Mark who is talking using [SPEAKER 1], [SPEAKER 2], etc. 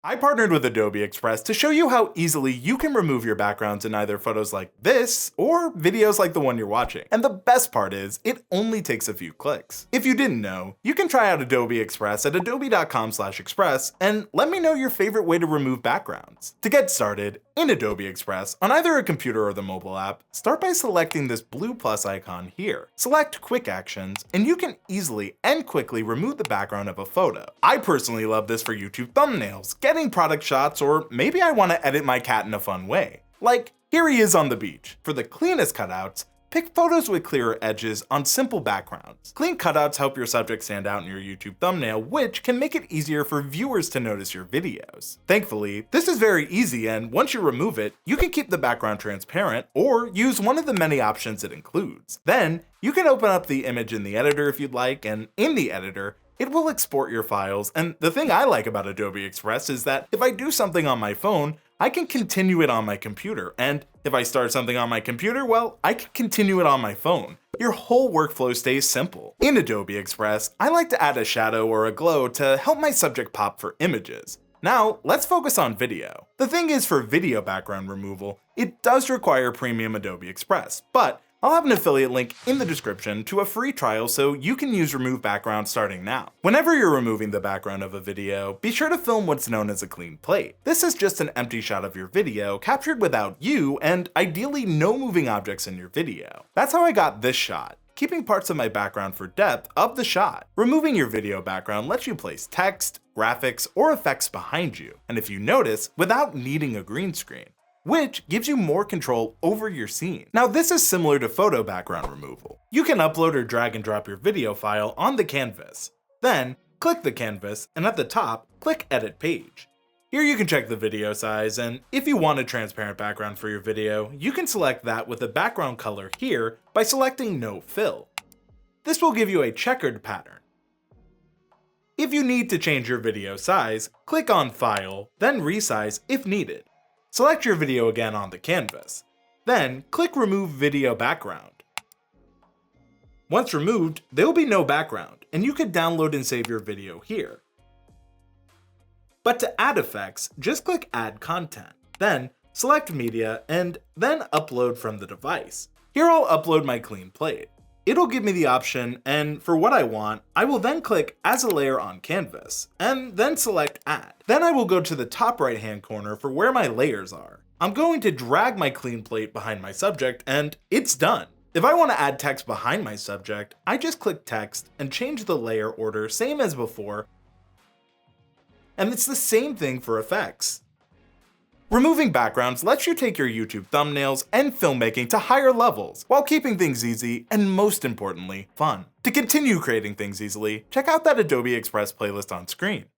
[SPEAKER 1] I partnered with Adobe Express to show you how easily you can remove your backgrounds in either photos like this or videos like the one you're watching. And the best part is, it only takes a few clicks. If you didn't know, you can try out Adobe Express at adobe.com/express and let me know your favorite way to remove backgrounds. To get started, in Adobe Express, on either a computer or the mobile app, start by selecting this blue plus icon here. Select Quick Actions, and you can easily and quickly remove the background of a photo. I personally love this for YouTube thumbnails, getting product shots, or maybe I want to edit my cat in a fun way. Like, here he is on the beach. For the cleanest cutouts, pick photos with clearer edges on simple backgrounds. Clean cutouts help your subject stand out in your YouTube thumbnail, which can make it easier for viewers to notice your videos. Thankfully, this is very easy, and once you remove it, you can keep the background transparent or use one of the many options it includes. Then, you can open up the image in the editor if you'd like, and in the editor, it will export your files. And the thing I like about Adobe Express is that if I do something on my phone, I can continue it on my computer, and if I start something on my computer, well, I can continue it on my phone. Your whole workflow stays simple. In Adobe Express, I like to add a shadow or a glow to help my subject pop for images. Now, let's focus on video. The thing is, for video background removal, it does require premium Adobe Express, but I'll have an affiliate link in the description to a free trial so you can use Remove Background starting now. Whenever you're removing the background of a video, be sure to film what's known as a clean plate. This is just an empty shot of your video captured without you and ideally no moving objects in your video. That's how I got this shot, keeping parts of my background for depth of the shot. Removing your video background lets you place text, graphics, or effects behind you, and if you notice, without needing a green screen, which gives you more control over your scene. Now, this is similar to photo background removal. You can upload or drag and drop your video file on the canvas. Then, click the canvas, and at the top, click Edit Page. Here you can check the video size, and if you want a transparent background for your video, you can select that with the background color here by selecting No Fill. This will give you a checkered pattern. If you need to change your video size, click on File, then Resize if needed. Select your video again on the canvas. Then, click Remove Video Background. Once removed, there will be no background, and you can download and save your video here. But to add effects, just click Add Content. Then, select Media, and then Upload from the device. Here I'll upload my clean plate. It'll give me the option, and for what I want, I will then click As a Layer on Canvas, and then select Add. Then I will go to the top right hand corner for where my layers are. I'm going to drag my clean plate behind my subject, and it's done. If I want to add text behind my subject, I just click Text and change the layer order same as before, and it's the same thing for effects. Removing backgrounds lets you take your YouTube thumbnails and filmmaking to higher levels while keeping things easy and, most importantly, fun. To continue creating things easily, check out that Adobe Express playlist on screen.